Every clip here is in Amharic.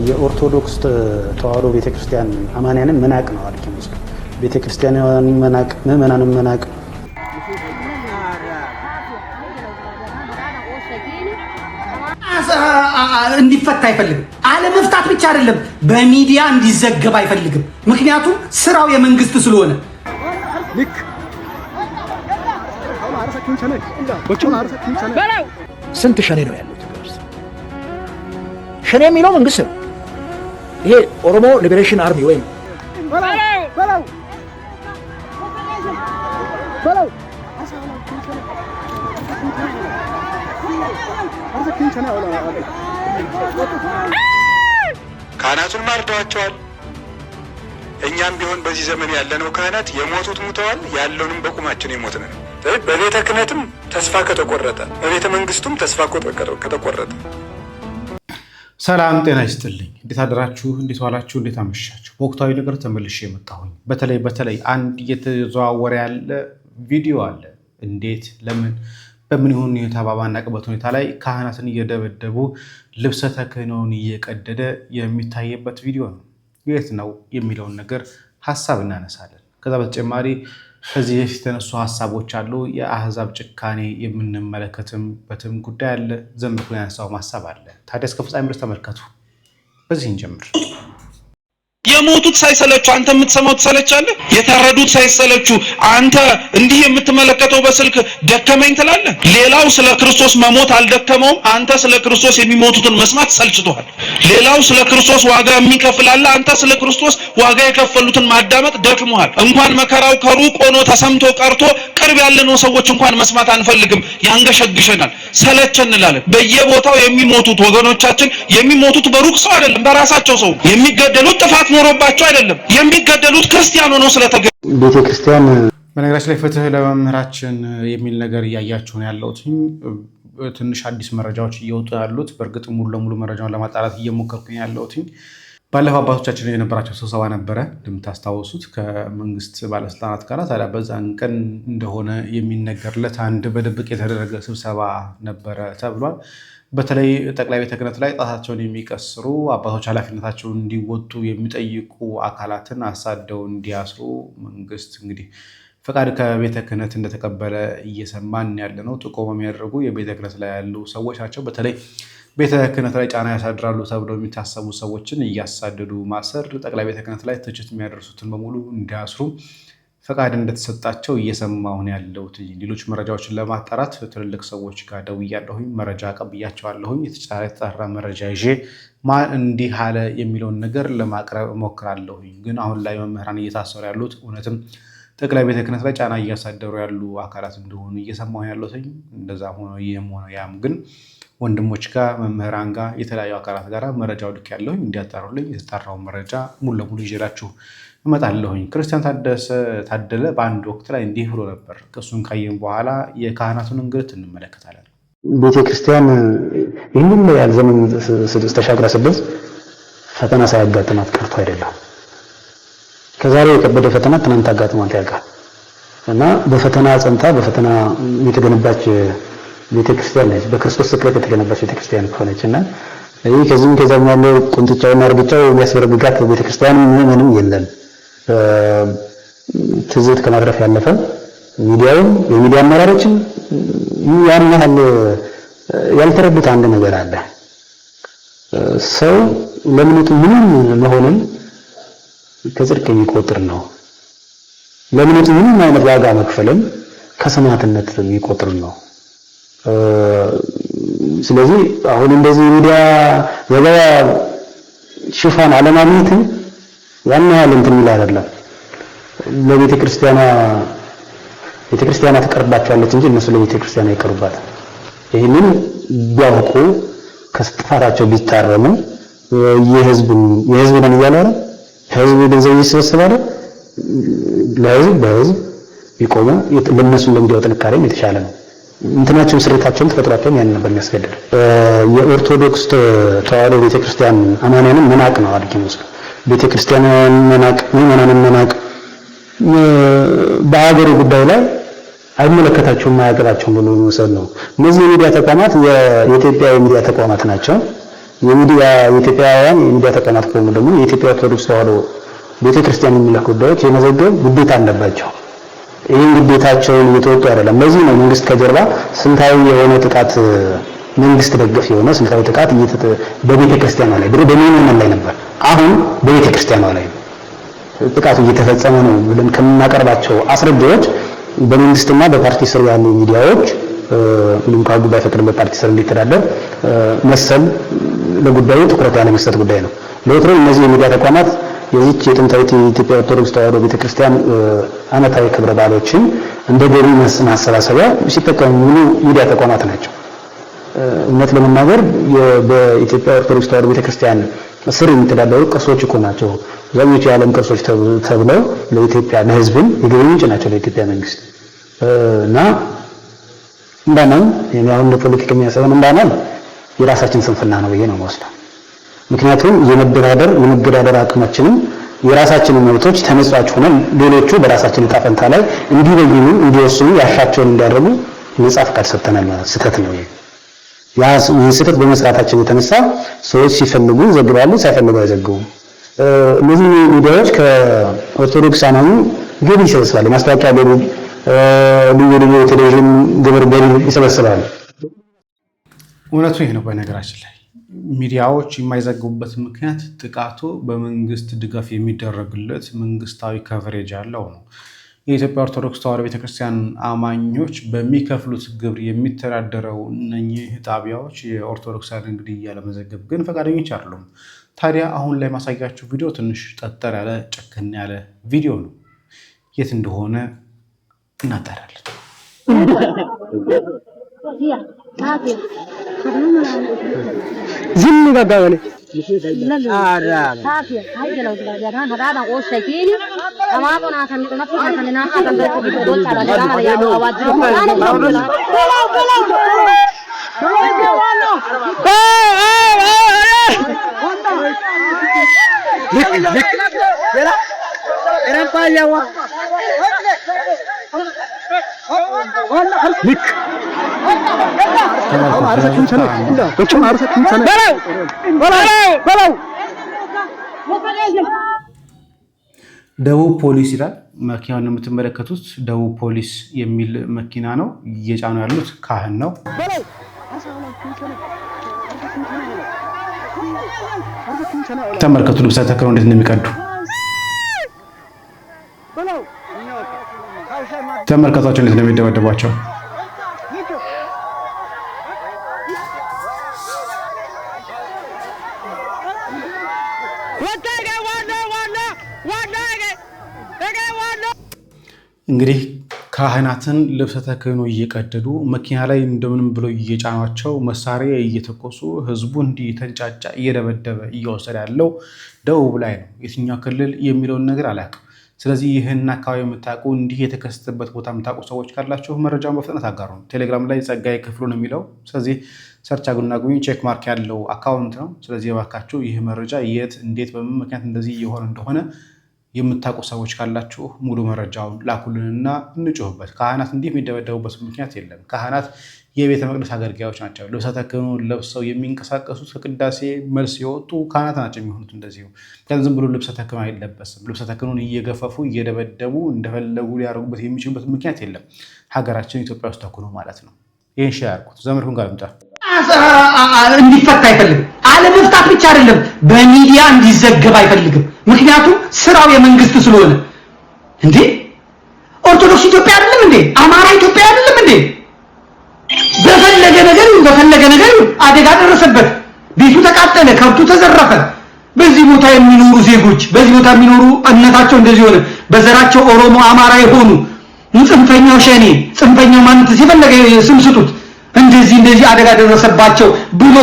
የኦርቶዶክስ ተዋሕዶ ቤተክርስቲያን አማንያንን መናቅ ነው አልኪ ሙስሊም ቤተክርስቲያንን መናቅ ምዕመናንን መናቅ እንዲፈታ አይፈልግም። አለመፍታት ብቻ አይደለም በሚዲያ እንዲዘገብ አይፈልግም። ምክንያቱም ስራው የመንግስት ስለሆነ ስንት ሸኔ ነው ያለው? ሸኔ የሚለው መንግስት ነው። ይሄ ኦሮሞ ሊበሬሽን አርሚ ወይም ካህናቱን ማርደዋቸዋል። እኛም ቢሆን በዚህ ዘመን ያለነው ካህናት የሞቱት ሙተዋል፣ ያለውንም በቁማችን የሞትን ነው። በቤተ ክህነትም ተስፋ ከተቆረጠ፣ በቤተ መንግስቱም ተስፋ ከተቆረጠ። ሰላም ጤና ይስጥልኝ። እንዴት አደራችሁ? እንዴት ዋላችሁ? እንዴት አመሻችሁ? በወቅታዊ ነገር ተመልሼ የመጣሁኝ በተለይ አንድ እየተዘዋወረ ያለ ቪዲዮ አለ። እንዴት ለምን በምን ይሁን የተባባናቅበት ሁኔታ ላይ ካህናትን እየደበደቡ ልብሰ ተክህኖውን እየቀደደ የሚታይበት ቪዲዮ ነው። የት ነው የሚለውን ነገር ሀሳብ እናነሳለን። ከዛ በተጨማሪ ከዚህ በፊት የተነሱ ሀሳቦች አሉ። የአህዛብ ጭካኔ የምንመለከትበትም ጉዳይ አለ። ዘንድሮ ያነሳው ሀሳብ አለ። ታዲያ እስከ ፍጻሜ ድረስ ተመልከቱ። በዚህ እንጀምር። የሞቱት ሳይሰለቹ አንተ የምትሰማው ትሰለቻለህ። የታረዱት ሳይሰለቹ አንተ እንዲህ የምትመለከተው በስልክ ደከመኝ ትላለህ። ሌላው ስለ ክርስቶስ መሞት አልደከመውም፣ አንተ ስለ ክርስቶስ የሚሞቱትን መስማት ሰልችቷል። ሌላው ስለ ክርስቶስ ዋጋ የሚከፍል አለ፣ አንተ ስለ ክርስቶስ ዋጋ የከፈሉትን ማዳመጥ ደክሞሃል። እንኳን መከራው ከሩቅ ሆኖ ተሰምቶ ቀርቶ ቅርብ ያለነው ሰዎች እንኳን መስማት አንፈልግም፣ ያንገሸግሸናል፣ ሰለቸን እንላለን። በየቦታው የሚሞቱት ወገኖቻችን የሚሞቱት በሩቅ ሰው አይደለም፣ በራሳቸው ሰው የሚገደሉት ጥፋት ኖሮባቸው አይደለም፣ የሚገደሉት ክርስቲያን ሆነው ስለተገደሉ። ቤተክርስቲያን በነገራችን ላይ ፍትህ ለመምህራችን የሚል ነገር እያያችሁ ነው ያለሁት። ትንሽ አዲስ መረጃዎች እየወጡ ያሉት፣ በእርግጥ ሙሉ ለሙሉ መረጃውን ለማጣራት እየሞከርኩኝ ያለሁት። ባለፈው አባቶቻችን የነበራቸው ስብሰባ ነበረ እንደምታስታውሱት ከመንግስት ባለስልጣናት ጋር። ታዲያ በዛን ቀን እንደሆነ የሚነገርለት አንድ በድብቅ የተደረገ ስብሰባ ነበረ ተብሏል። በተለይ ጠቅላይ ቤተ ክህነት ላይ ጣታቸውን የሚቀስሩ አባቶች ኃላፊነታቸውን እንዲወጡ የሚጠይቁ አካላትን አሳደው እንዲያስሩ መንግስት እንግዲህ ፈቃድ ከቤተ ክህነት እንደተቀበለ እየሰማን ያለ ነው። ጥቆማ የሚያደርጉ የቤተ ክህነት ላይ ያሉ ሰዎች ናቸው። በተለይ ቤተ ክህነት ላይ ጫና ያሳድራሉ ተብለው የሚታሰቡ ሰዎችን እያሳደዱ ማሰር፣ ጠቅላይ ቤተ ክህነት ላይ ትችት የሚያደርሱትን በሙሉ እንዲያስሩ ፈቃድ እንደተሰጣቸው እየሰማሁን ያለሁት። ሌሎች መረጃዎችን ለማጣራት ትልልቅ ሰዎች ጋር ደውያለሁኝ፣ መረጃ ቀብያቸዋለሁኝ። የተጣራ መረጃ ይዤ ማን እንዲህ አለ የሚለውን ነገር ለማቅረብ እሞክራለሁኝ። ግን አሁን ላይ መምህራን እየታሰሩ ያሉት እውነትም ጠቅላይ ቤተ ክህነት ላይ ጫና እያሳደሩ ያሉ አካላት እንደሆኑ እየሰማሁን ያለሁኝ። እንደዛ ሆኖ ይህም ሆነ ያም ግን ወንድሞች ጋር መምህራን ጋር የተለያዩ አካላት ጋር መረጃው ልክ ያለሁኝ እንዲያጣሩልኝ የተጣራውን መረጃ ሙሉ ለሙሉ ይዤላችሁ እመጣለሁኝ። ክርስቲያን ታደለ በአንድ ወቅት ላይ እንዲህ ብሎ ነበር። እሱን ካየን በኋላ የካህናቱን እንግልት እንመለከታለን። ቤተክርስቲያን ይህንን ያህል ዘመን ተሻግራ ስደት ፈተና ሳያጋጥማት ቀርቶ አይደለም። ከዛሬ የከበደ ፈተና ትናንት አጋጥሟት ያውቃል እና በፈተና ጸንታ በፈተና የተገነባች ቤተክርስቲያን ነች። በክርስቶስ ስቅለት የተገነባች ቤተክርስቲያን ሆነች እና ይህ ከዚህም ከዛም ያለው ቁንጥጫውና እርግጫው የሚያስበረግጋት ቤተክርስቲያን ምንም የለም። ትዝብት ከማትረፍ ያለፈ ሚዲያውም የሚዲያ አመራሮችም ያን ያህል ያልተረዱት አንድ ነገር አለ። ሰው ለምንቱ ምንም መሆኑን ከጽድቅ የሚቆጥር ነው። ለምንቱ ምንም አይነት ዋጋ መክፈልም ከሰማዕትነት የሚቆጥር ነው። ስለዚህ አሁን እንደዚህ ሚዲያ ዘገባ ሽፋን አለማግኘት ያን ያህል እንትን የሚል አይደለም። ለቤተ ክርስቲያኗ ትቀርባቸዋለች እንጂ እነሱ ለቤተ ክርስቲያን አይቀርባትም። ይህንን ቢያውቁ ከጥፋታቸው ቢታረሙ የህዝብ ነን እያሉ አይደል? ህዝብ ገንዘብ ይሰበስባል። በህዝብ ቢቆሙ ለእነሱ ለሚዲያው ጥንካሬም የተሻለ ነው። እንትናቸውን ስሬታቸውን ተፈጥሯቸውን ያን ነበር የሚያስገድድ። የኦርቶዶክስ ተዋሕዶ ቤተክርስቲያን አማንያንን መናቅ ነው አልኪ ሙስሊም ቤተክርስቲያንን መናቅ፣ ምዕመናንን መናቅ። በአገሩ ጉዳይ ላይ አይመለከታቸውም፣ አያገባቸውም ብሎ መውሰድ ነው። እነዚህ የሚዲያ ተቋማት የኢትዮጵያ የሚዲያ ተቋማት ናቸው። የኢትዮጵያውያን የሚዲያ ተቋማት ከሆኑ ደግሞ የኢትዮጵያ ኦርቶዶክስ ተዋሕዶ ቤተክርስቲያን የሚላኩ ጉዳዮች የመዘገብ ግዴታ አለባቸው። ይህን ግዴታቸውን እየተወጡ አይደለም። ለዚህ ነው መንግስት ከጀርባ ስልታዊ የሆነ ጥቃት መንግስት ደገፍ የሆነ ስልታዊ ጥቃት በቤተክርስቲያኗ ላይ ድሮ በምዕመናን ላይ ነበር፣ አሁን በቤተክርስቲያኗ ላይ ጥቃቱ እየተፈጸመ ነው ብለን ከምናቀርባቸው አስረጃዎች በመንግስትና በፓርቲ ስር ያሉ ሚዲያዎች ምንም ካጉ ባይፈቅድም በፓርቲ ስር እንዲተዳደር መሰል ለጉዳዩ ትኩረት ያለ መስጠት ጉዳይ ነው። ለወትሮ እነዚህ የሚዲያ ተቋማት የዚች የጥንታዊት የኢትዮጵያ ኦርቶዶክስ ተዋሕዶ ቤተክርስቲያን ዓመታዊ ክብረ በዓሎችን እንደ ገቢ ማሰባሰቢያ ሲጠቀሙ ሙሉ ሚዲያ ተቋማት ናቸው። እውነት ለመናገር በኢትዮጵያ ኦርቶዶክስ ተዋሕዶ ቤተክርስቲያን ስር የሚተዳደሩ ቅርሶች እኮ ናቸው። አብዛኞቹ የዓለም ቅርሶች ተብለው ለኢትዮጵያ ለሕዝብም የገቢ ምንጭ ናቸው ለኢትዮጵያ መንግስት እና እንዳናም አሁን ለፖለቲከኛ ሳይሆን እንዳናም የራሳችን ስንፍና ነው ብዬ ነው የምወስደው። ምክንያቱም የመገዳደር አቅማችንን የራሳችንን መብቶች ተመጽዋች ሆነን ሌሎቹ በራሳችን ዕጣ ፈንታ ላይ እንዲበይኑ እንዲወስኑ ያሻቸውን እንዲያደርጉ ነጻ ፈቃድ ሰጥተናል ማለት ስህተት ነው። ይህ ስህተት በመስራታችን የተነሳ ሰዎች ሲፈልጉ ይዘግባሉ፣ ሳይፈልጉ አይዘግቡም። እነዚህ ሚዲያዎች ከኦርቶዶክስ አማኙ ገቢ ይሰበስባሉ። ማስታወቂያ ልዩ ቴሌቪዥን ግብር ገቢ ይሰበስባሉ። እውነቱ ይሄ ነው። በነገራችን ላይ ሚዲያዎች የማይዘግቡበት ምክንያት ጥቃቱ በመንግስት ድጋፍ የሚደረግለት መንግስታዊ ከቨሬጅ ያለው ነው። የኢትዮጵያ ኦርቶዶክስ ተዋሕዶ ቤተክርስቲያን አማኞች በሚከፍሉት ግብር የሚተዳደረው እነኚህ ጣቢያዎች የኦርቶዶክሳውያን እንግዲህ ያለመዘገብ ግን ፈቃደኞች አይደሉም። ታዲያ አሁን ላይ ማሳያችሁ ቪዲዮ ትንሽ ጠጠር ያለ ጨከን ያለ ቪዲዮ ነው። የት እንደሆነ እናጣራለን። ዝም ጋጋለ ደቡብ ፖሊስ ይላል መኪናውን የምትመለከቱት ደቡብ ፖሊስ የሚል መኪና ነው። እየጫኑ ያሉት ካህን ነው። ተመልከቱ ልብሰ ተክህኖ እንዴት እንደሚቀዱ ተመልከቷቸው፣ እንዴት እንደሚደበደቧቸው። እንግዲህ ካህናትን ልብሰ ተክህኖ እየቀደዱ መኪና ላይ እንደምንም ብሎ እየጫኗቸው መሳሪያ እየተኮሱ ህዝቡ እንዲህ ተንጫጫ እየደበደበ እየወሰደ ያለው ደቡብ ላይ ነው። የትኛው ክልል የሚለውን ነገር አላውቅም። ስለዚህ ይህን አካባቢ የምታውቁ እንዲህ የተከሰተበት ቦታ የምታውቁ ሰዎች ካላችሁ መረጃውን በፍጥነት አጋሩ። ቴሌግራም ላይ ጸጋዬ ክፍሉ ነው የሚለው። ስለዚህ ሰርች አጉና ጉኝ ቼክ ማርክ ያለው አካውንት ነው። ስለዚህ እባካችሁ ይህ መረጃ የት እንዴት በምን ምክንያት እንደዚህ እየሆነ እንደሆነ የምታውቁ ሰዎች ካላችሁ ሙሉ መረጃውን ላኩልንና እንጮህበት። ካህናት እንዲህ የሚደበደቡበት ምክንያት የለም። ካህናት የቤተ መቅደስ አገልጋዮች ናቸው። ልብሰ ተክህኖ ለብሰው የሚንቀሳቀሱት ከቅዳሴ መልስ የወጡ ካህናት ናቸው የሚሆኑት። እንደዚሁ ዝም ብሎ ልብሰ ተክህኖ አይለበስም። ልብሰ ተክህኖን እየገፈፉ እየደበደቡ እንደፈለጉ ሊያደርጉበት የሚችሉበት ምክንያት የለም። ሀገራችን ኢትዮጵያ ውስጥ ተኩኖ ማለት ነው። ይህን ሻ ያርኩት ዘመድኩን ጋር ምጣ እንዲፈታ አይፈልግም። አለመፍታት ብቻ አይደለም በሚዲያ እንዲዘገብ አይፈልግም። ምክንያቱም ስራው የመንግስት ስለሆነ። እንዴ ኦርቶዶክስ ኢትዮጵያ አይደለም እንዴ? አማራ ኢትዮጵያ አይደለም እንዴ? በፈለገ ነገር አደጋ ደረሰበት፣ ቤቱ ተቃጠለ፣ ከብቱ ተዘረፈ። በዚህ ቦታ የሚኖሩ ዜጎች፣ በዚህ ቦታ የሚኖሩ እምነታቸው እንደዚህ ሆነ፣ በዘራቸው ኦሮሞ አማራ የሆኑ ጽንፈኛው ሸኔ ጽንፈኛው ማንት ሲፈለገ ስም ስጡት እንደዚህ አደጋ ደረሰባቸው ብሎ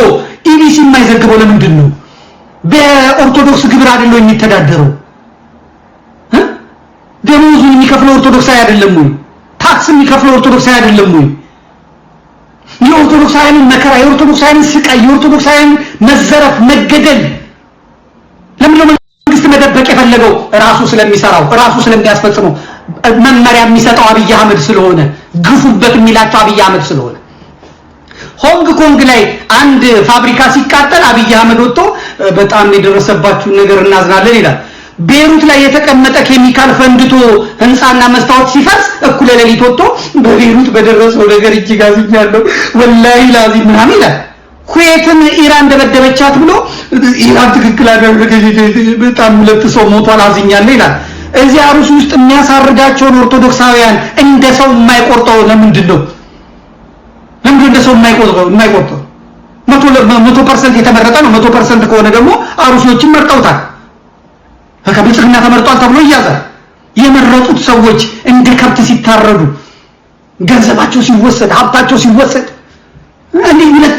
ኢቢሲ የማይዘግበው ለምንድን ነው? በኦርቶዶክስ ግብር አይደለም የሚተዳደረው? ደሞዙን የሚከፍለው ኦርቶዶክሳዊ አይደለም ወይ? ታክስ የሚከፍለው ኦርቶዶክሳዊ አይደለም ወይ? የኦርቶዶክሳውያንን መከራ፣ የኦርቶዶክሳውያንን ስቃይ፣ የኦርቶዶክሳውያንን መዘረፍ፣ መገደል ለምን ነው መንግስት መደበቅ የፈለገው? ራሱ ስለሚሰራው፣ ራሱ ስለሚያስፈጽመው፣ መመሪያ የሚሰጠው አብይ አህመድ ስለሆነ፣ ግፉበት የሚላቸው አብይ አህመድ ስለሆነ። ሆንግ ኮንግ ላይ አንድ ፋብሪካ ሲቃጠል አብይ አህመድ ወጥቶ በጣም የደረሰባችሁ ነገር እናዝናለን ይላል። ቤሩት ላይ የተቀመጠ ኬሚካል ፈንድቶ ህንጻና መስታወት ሲፈርስ እኩለ ሌሊት ወጥቶ በቤሩት በደረሰው ነገር እጅግ አዝኛለሁ ወላሂ ላዚም ምናምን ይላል። ኩዌትን ኢራን ደበደበቻት ብሎ ኢራን ትክክል አደረገች በጣም ሁለት ሰው ሞቷል አዝኛለሁ ይላል። እዚህ አሩሲ ውስጥ የሚያሳርዳቸውን ኦርቶዶክሳውያን እንደ ሰው የማይቆርጠው ለምንድን ነው? ለምንድን እንደ ሰው የማይቆርጠው? 100% የተመረጠ ነው። 100% ከሆነ ደግሞ አሩሲዎችን መርጠውታል። ከብልጽግና ተመርጧል ተብሎ ይያዛል። የመረጡት ሰዎች እንደ ከብት ሲታረዱ፣ ገንዘባቸው ሲወሰድ፣ ሀብታቸው ሲወሰድ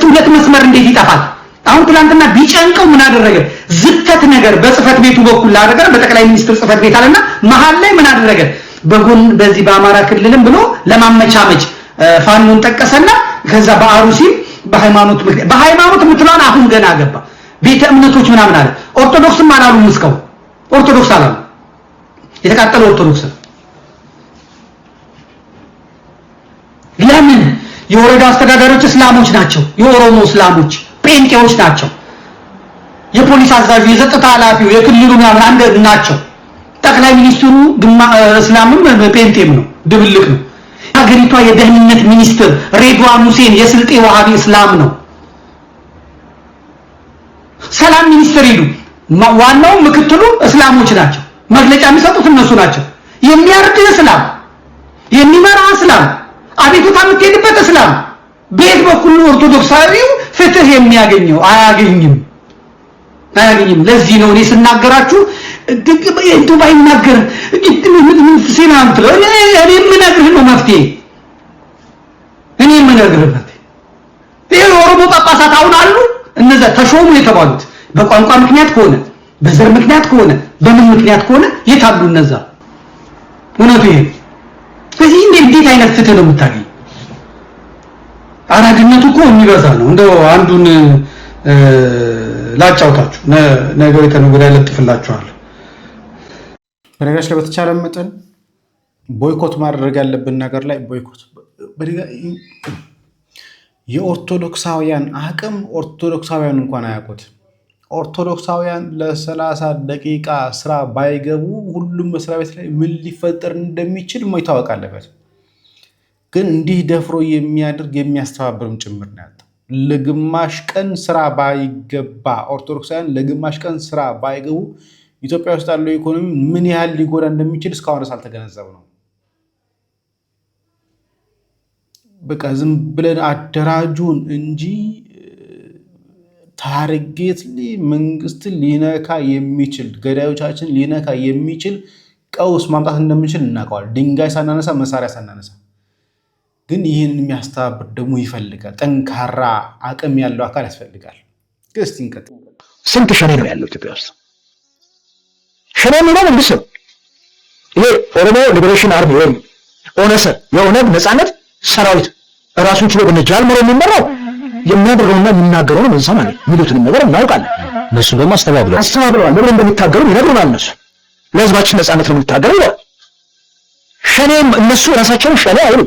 ሁለት መስመር እንዴት ይጠፋል? አሁን ትላንትና ቢጨንቀው ምን አደረገ? ዝተት ነገር በጽፈት ቤቱ በኩል ላደረገ በጠቅላይ ሚኒስትር ጽፈት ቤት አለና መሃል ላይ ምን አደረገ? በጎን በዚህ በአማራ ክልልም ብሎ ለማመቻመች ፋኖን ጠቀሰና ከዛ በአሩሲ በሃይማኖት ምትሏን አሁን ገና ገባ። ቤተ እምነቶች ምናምን አለ። ኦርቶዶክስም አላሉ ሙስከው ኦርቶዶክስ አላሉ። የተቃጠለ ኦርቶዶክስ ለምን? የወረዳ አስተዳዳሪዎች እስላሞች ናቸው። የኦሮሞ እስላሞች ጴንጤዎች ናቸው። የፖሊስ አዛዡ፣ የጸጥታ ኃላፊው፣ የክልሉ ምናምን አንድ ናቸው። ጠቅላይ ሚኒስትሩ እስላምም ጴንጤም ነው፣ ድብልቅ ነው። ሀገሪቷ የደህንነት ሚኒስትር ሬድዋን ሁሴን የስልጤ ዋሃቢ እስላም ነው። ሰላም ሚኒስትር ሄዱ፣ ዋናው ምክትሉ እስላሞች ናቸው። መግለጫ የሚሰጡት እነሱ ናቸው። የሚያርድ እስላም፣ የሚመራ እስላም፣ አቤቱታ የምትሄድበት እስላም። ቤት በኩል ኦርቶዶክሳዊው ፍትህ የሚያገኘው አያገኝም። ለዚህ ነው እኔ ስናገራችሁ እንደው ባይናገር ምን ሲናንት ነው እኔ የምነግርህ ነው መፍትሄ። እኔ የምነግርህ መፍትሄ የኦሮሞ ጳጳሳት አሁን አሉ። እነዛ ተሾሙ የተባሉት በቋንቋ ምክንያት ከሆነ በዘር ምክንያት ከሆነ በምን ምክንያት ከሆነ የት አሉ እነዛ? እውነቱ ይሄ። ስለዚህ እንዴት አይነት ፍትህ ነው የምታገኝ? አራድነቱ እኮ የሚበዛ ነው። እንደው አንዱን ላጫውታችሁ ነገር ከነገር ያለጥፍላችኋል። በነገራችን ላይ በተቻለ መጠን ቦይኮት ማድረግ ያለብን ነገር ላይ ቦይኮት የኦርቶዶክሳውያን አቅም ኦርቶዶክሳውያን እንኳን አያውቁት። ኦርቶዶክሳውያን ለ30 ደቂቃ ስራ ባይገቡ ሁሉም መስሪያ ቤት ላይ ምን ሊፈጠር እንደሚችል ማይታወቅ አለበት። ግን እንዲህ ደፍሮ የሚያደርግ የሚያስተባብርም ጭምር ነው ያለው። ለግማሽ ቀን ስራ ባይገባ ኦርቶዶክሳውያን ለግማሽ ቀን ስራ ባይገቡ ኢትዮጵያ ውስጥ ያለው ኢኮኖሚ ምን ያህል ሊጎዳ እንደሚችል እስካሁን ድረስ አልተገነዘብነው። በቃ ዝም ብለን አደራጁን እንጂ ታርጌትሊ መንግስትን ሊነካ የሚችል ገዳዮቻችን ሊነካ የሚችል ቀውስ ማምጣት እንደምንችል እናውቀዋል። ድንጋይ ሳናነሳ መሳሪያ ሳናነሳ። ግን ይህንን የሚያስተባብር ደግሞ ይፈልጋል። ጠንካራ አቅም ያለው አካል ያስፈልጋል። እስቲ እንቀጥል። ስንት ሸኔ ነው ያለው ኢትዮጵያ ውስጥ? ሸኔ የሚለው መንግስት ነው። ይሄ ኦሮሞ ሊበሬሽን አርሚ ወይም ኦነሰ የኦነግ ነፃነት ሰራዊት ራሱን ችሎ በነጃልመሮ የሚመራው የሚያደርገውና የሚናገረው ነው። እንሰማ ነው የሚሉትን ነገር እናውቃለን። እነሱ ደግሞ አስተባብለዋል። ለምን እንደሚታገሩ ይነግሩናል። እነሱ ለህዝባችን ነፃነት ነው የሚታገሩ ይላል። ሸኔም እነሱ ራሳቸውን ሸኔ አይሉ።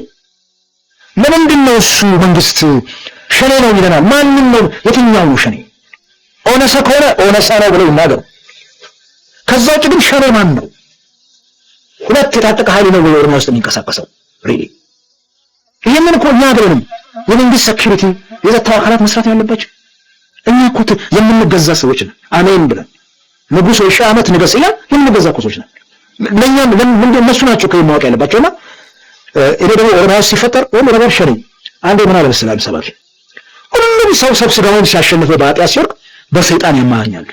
ለምንድን ነው እሱ መንግስት ሸኔ ነው ይለናል? ማንን ነው? የትኛው ነው ሸኔ? ኦነሰ ከሆነ ኦነሳ ነው ብለው ይናገሩ። ከዛ ውጭ ግን ሸኔ ማን ነው? ሁለት የታጠቀ ኃይል ነው በኦሮሚያ ውስጥ የሚንቀሳቀሰው። ሪሊ ይሄንን እኮ እኛ ሀገርንም የመንግስት ሴኩሪቲ የጸጥታ አካላት መስራት ያለባቸው እኛ እኮ የምንገዛ ሰዎች ነን። አሜን ብለን ንጉሥ ወይ ሺህ ዓመት ንገስ ይላል የምንገዛ እኮ ሰዎች ነን። ለኛም እነሱ ናቸው ከማወቅ ያለባቸውና እኔ ደግሞ ኦሮሚያ ውስጥ ሲፈጠር ወይም ነገር ሸኔ አንዴ ምን አለ መሰለህ ሰባኪ ሁሉም ሰው ሰብስበውን ሲያሸንፈው በአጥያት ሲወርቅ በሰይጣን ያማኛል።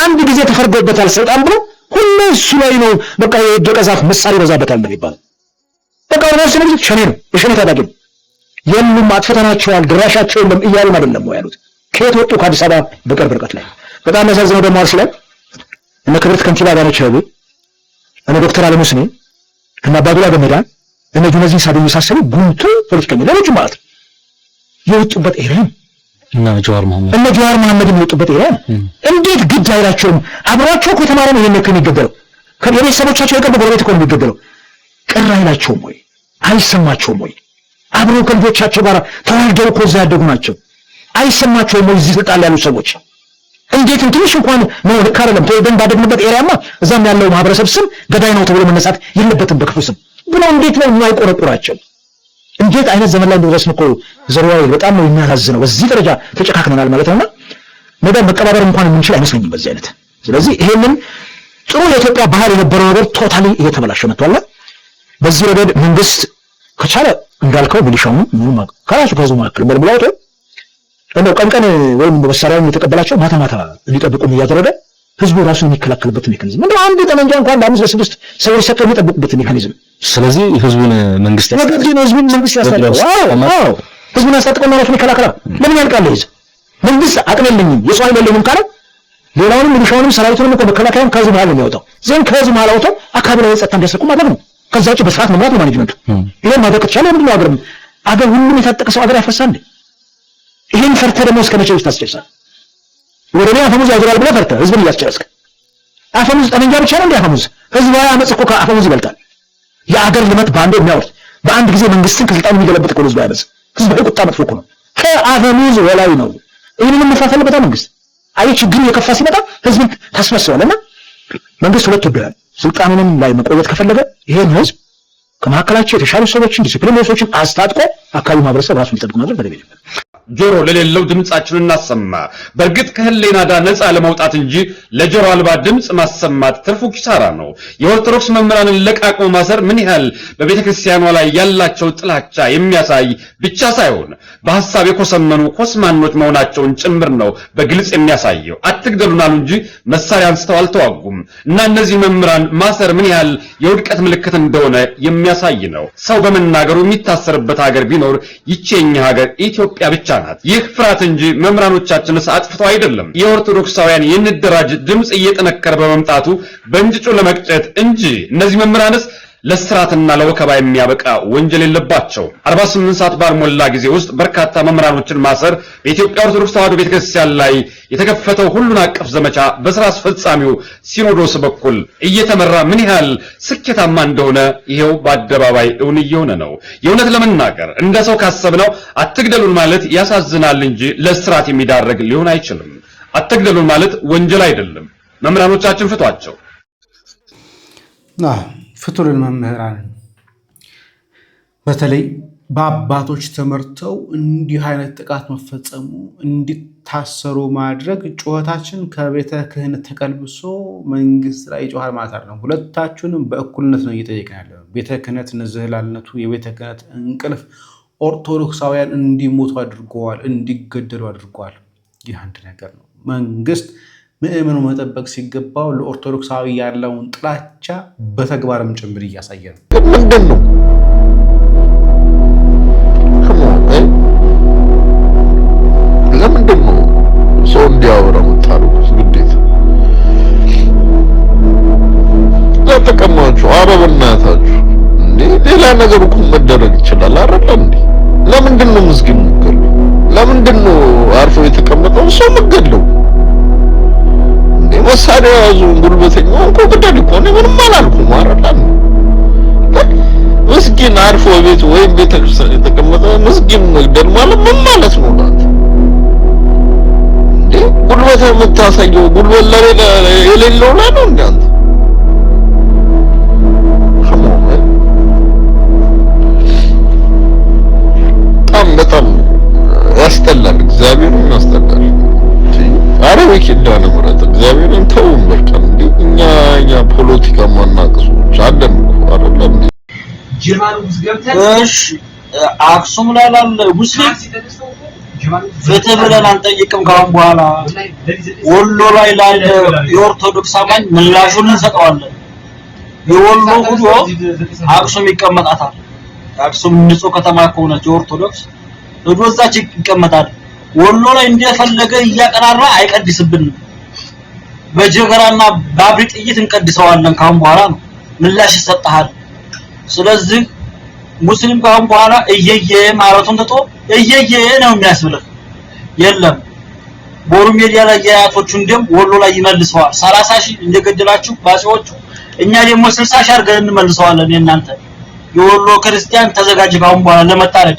አንድ ጊዜ ተፈርዶበታል ሰይጣን ብሎ ሁሉ እሱ ላይ ነው በቃ የደቀ ዛፍ ምሳሌ ይበዛበታል ነው የሚባለው። በቃ ኦሮሚያ ውስጥ ነው ሸኔ ነው የሸኔ ታጣቂ ነው። የሉም አጥፍተናቸዋል ድራሻቸው የለም እያሉን አይደለም ወይ ያሉት? ከየት ወጡ? ከአዲስ አበባ በቅርብ ርቀት ላይ። በጣም ያሳዝነው ደግሞ አርሲ ላይ እነ ክብርት ከንቲባ አዳነች አቤቤ እነ ዶክተር አለሙ ስሜ እነ አባዱላ ገመዳ እነ ጁነዲን ሳዶ የመሳሰሉ ጉምቱ ፖለቲከኞች ሌሎች ማለት ነው የወጡበት ኤሪያ እና ጀዋር መሐመድ የወጡበት ኤሪያ እንዴት ግድ አይላቸውም? አብሯቸው እኮ የተማረ ነው የሚነከው የሚገደለው ከቤተሰቦቻቸው የቅርብ ጎረቤት እኮ ነው የሚገደለው። ቅር አይላቸውም ወይ? አይሰማቸውም ወይ? አብረው ከልጆቻቸው ጋር ተዋልደው እኮ እዛ ያደጉ ናቸው። አይሰማቸውም ወይ እዚህ ስልጣን ያሉ ሰዎች? እንዴት ትንሽ እንኳን ነው ልክ አይደለም። ተወልደን ባደግንበት ኤሪያማ እዛም ያለው ማህበረሰብ ስም ገዳይ ነው ተብሎ መነሳት የለበትም በክፉ ስም ብለው እንዴት ነው የማይቆረቁራቸው? እንዴት አይነት ዘመን ላይ እንደደረስን እኮ ዘርዋይ በጣም ነው የሚያሳዝነው። በዚህ ደረጃ ተጨካክነናል ማለት ነውና ነገር መቀባበር እንኳን የምንችል አይመስለኝም በዚህ አይነት። ስለዚህ ይሄንን ጥሩ የኢትዮጵያ ባህል የነበረው ነገር ቶታሊ እየተበላሸ መጥቷል። በዚህ ረገድ መንግስት ከቻለ እንዳልከው ሚሊሻው ምንም ከራሱ ከህዝቡ መካከል በልብላውቶ እንደው ቀን ወይም በመሳሪያው የተቀበላቸው ማታ ሊጠብቁ እያደረገ ህዝቡ ራሱን የሚከላከልበት ሜካኒዝም እንደው አንድ ጠመንጃ እንኳን በአምስት ለስድስት ሰዎች ሰጥተው የሚጠብቁበት ሜካኒዝም። ስለዚህ ህዝቡን መንግስት ያስታጥቃል። ዋው ህዝቡን ያስታጥቃል ማለት ይከላከላል። ለምን ያልቃል? መንግስት አቅም የለኝም የሰው ኃይል የለኝም ካለ ሌላውንም ሚሊሻውንም ሰራዊቱንም እኮ መከላከያውን ከህዝቡ መሀል ነው የሚያወጣው። ዘን ከህዝቡ መሀል አውጥቶ አካባቢ ላይ ጸጥታ እንዲያስጠብቁ ማድረግ ነው። ከዛ ውጭ በስርዓት መምራት ነው ማኔጅመንቱ። ይሄን ማድረግ ከተቻለ ምንድን ነው አገር ሁሉም የታጠቀ ሰው አገር ያፈርሳል እንዴ? ይሄን ፈርተህ ደግሞ እስከ መቼ ታስጨርሳለህ? ወደ ላይ አፈሙዝ ያዞራል ብለህ ፈርተህ ህዝብን እያስጨረስክ አፈሙዝ ጠመንጃ ብቻ ነው እንዴ? አፈሙዝ ህዝባዊ አመጽ እኮ ከአፈሙዝ ይበልጣል። የአገር ልመት በአንድ የሚያወርድ በአንድ ጊዜ መንግስትን ከስልጣኑ የሚገለብጥ እኮ ህዝባዊ አመጽ። ህዝባዊ ቁጣ መጥፎ እኮ ነው፣ ከአፈሙዝ በላይ ነው። ይሄንን መፍራት አለበት መንግስት። አይ ችግሩ የከፋ ሲመጣ ህዝብን ታስመስለዋልና መንግስት ሁለት ይደላል። ስልጣኑንም ላይ መቆየት ከፈለገ ይሄን ህዝብ ከመካከላቸው የተሻሉ ሰዎችን ዲሲፕሊን ሰዎችን አስታጥቆ አካባቢ ማህበረሰብ ራሱን ሊጠብቅ ማድረግ ተገቢ ነው። ጆሮ ለሌለው ድምጻችንን እናሰማ። በእርግጥ ከህሊና ዳ ነፃ ለመውጣት እንጂ ለጆሮ አልባ ድምጽ ማሰማት ትርፉ ኪሳራ ነው። የኦርቶዶክስ መምህራንን ለቃቅሞ ማሰር ምን ያህል በቤተክርስቲያኗ ላይ ያላቸው ጥላቻ የሚያሳይ ብቻ ሳይሆን በሐሳብ የኮሰመኑ ኮስማኖች መሆናቸውን ጭምር ነው በግልጽ የሚያሳየው። አትግደሉን አሉ እንጂ መሳሪያ አንስተው አልተዋጉም እና እነዚህ መምህራን ማሰር ምን ያህል የውድቀት ምልክት እንደሆነ የሚያሳይ ነው። ሰው በመናገሩ የሚታሰርበት ሀገር ቢኖር ይቼኛ ሀገር ኢትዮጵያ ብቻ ናት። ይህ ፍርሃት እንጂ መምህራኖቻችንስ አጥፍተው አይደለም። የኦርቶዶክሳውያን የንደራጅ ድምጽ እየጠነከረ በመምጣቱ በእንጭጩ ለመቅጨት እንጂ እነዚህ መምህራንስ ለስራትና ለወከባ የሚያበቃ ወንጀል የለባቸው። 48 ሰዓት ባልሞላ ጊዜ ውስጥ በርካታ መምህራኖችን ማሰር በኢትዮጵያ ኦርቶዶክስ ተዋሕዶ ቤተክርስቲያን ላይ የተከፈተው ሁሉን አቀፍ ዘመቻ በስራ አስፈጻሚው ሲኖዶስ በኩል እየተመራ ምን ያህል ስኬታማ እንደሆነ ይሄው በአደባባይ እውን እየሆነ ነው። የእውነት ለመናገር እንደ ሰው ካሰብነው አትግደሉን ማለት ያሳዝናል እንጂ ለስራት የሚዳረግ ሊሆን አይችልም። አትግደሉን ማለት ወንጀል አይደለም። መምህራኖቻችን ፍቷቸው። ፍቱልን መምህራንን በተለይ በአባቶች ተመርተው እንዲህ አይነት ጥቃት መፈጸሙ እንዲታሰሩ ማድረግ ጩኸታችን ከቤተ ክህነት ተቀልብሶ መንግስት ላይ ጮኻል ማለት አይደለም። ሁለታችሁንም በእኩልነት ነው እየጠየቅን ያለነው። ቤተ ክህነት ንዝህላልነቱ የቤተ ክህነት እንቅልፍ ኦርቶዶክሳውያን እንዲሞቱ አድርገዋል፣ እንዲገደሉ አድርገዋል። ይህ አንድ ነገር ነው። መንግስት ምእመኑ መጠበቅ ሲገባው ለኦርቶዶክሳዊ ያለውን ጥላቻ በተግባርም ጭምር እያሳየ ነው። ምንድን ነው ለምንድን ነው ሰው እንዲያወራ የምታደርጉት? ግዴታ ለተቀማችሁ አረብ እናታችሁ እንዴ ሌላ ነገር እኮ መደረግ ይችላል አይደል እንዴ? ለምንድን ነው ምስኪን ምገሉ? ለምንድን ነው አርፎ የተቀመጠው ሰው ምገለው? መሳሪያ ያዙ ጉልበተኛ እኮ ግዳድ እኮ ነው። ምንም አላልኩም አይደል? ምስኪን አርፎ ቤት ወይም ቤተክርስቲያን የተቀመጠ ምስኪን መግደል ማለት ምን ማለት ነው? እንዴ ጉልበት የምታሳየው ጉልበት ለሌላ የሌለው ላይ ነው እንዴ አንተ? በጣም ያስጠላል። እግዚአብሔርን ያስጠላል። አረ ወኪዳነ ምሕረት እግዚአብሔርን ተውን በቃ። እንዴ እኛ ፖለቲካ ማናቀሶች አለን እኮ አይደለም። እሺ አክሱም ላይ ላለ ሙስሊም ፍትህ ብለን አንጠይቅም። ካሁን በኋላ ወሎ ላይ ላለ የኦርቶዶክስ አማኝ ምላሹን እንሰጠዋለን። የወሎ ሁሉ አክሱም ይቀመጣታል። አክሱም ንጹህ ከተማ ከሆነች ኦርቶዶክስ እዶዛች ይቀመጣል። ወሎ ላይ እንደፈለገ እያቀራራ አይቀድስብንም። በጀገራና ባብሪ ጥይት እንቀድሰዋለን። ካሁን በኋላ ነው ምላሽ ይሰጣል። ስለዚህ ሙስሊም ካሁን በኋላ እየየ ማራቶን ተጦ እየየ ነው የሚያስብለው። የለም ቦሩ ሜዲያ ላይ ያያቶቹ እንደም ወሎ ላይ ይመልሰዋል። 30 ሺህ እንደገደላችሁ ባሲዎቹ እኛ ደግሞ 60 ሺህ አድርገን እንመልሰዋለን። የናንተ የወሎ ክርስቲያን ተዘጋጅ ካሁን በኋላ ለመታረድ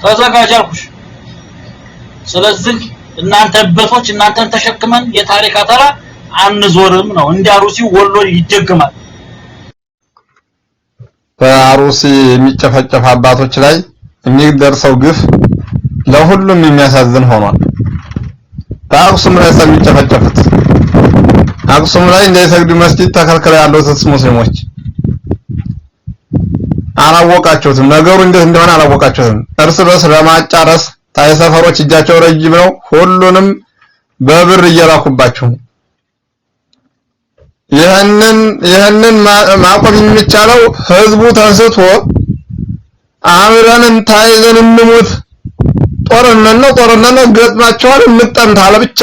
ተዘጋጅ አልኩሽ። ስለዚህ እናንተ በቶች እናንተን ተሸክመን የታሪክ አተራ አንዞርም ነው። እንዲያሩሲ ወሎ ይደገማል። በአሩሲ የሚጨፈጨፍ አባቶች ላይ የሚደርሰው ግፍ ለሁሉም የሚያሳዝን ሆኗል። በአክሱም ላይ የሚጨፈጨፉት አክሱም ላይ እንዳይሰግዱ መስጊድ ተከልክለው ያሉት ሙስሊሞች አላወቃችሁትም። ነገሩ እንዴት እንደሆነ አላወቃችሁትም። እርስ በርስ ለማጫረስ ታይ ሰፈሮች እጃቸው ረጅም ነው። ሁሉንም በብር እየላኩባችሁ ይህንን ማቆም የሚቻለው ህዝቡ ተንስቶ አብረን ታይዘን እንሙት፣ ጦርነት ገጥማቸዋል እንጠንታለ ብቻ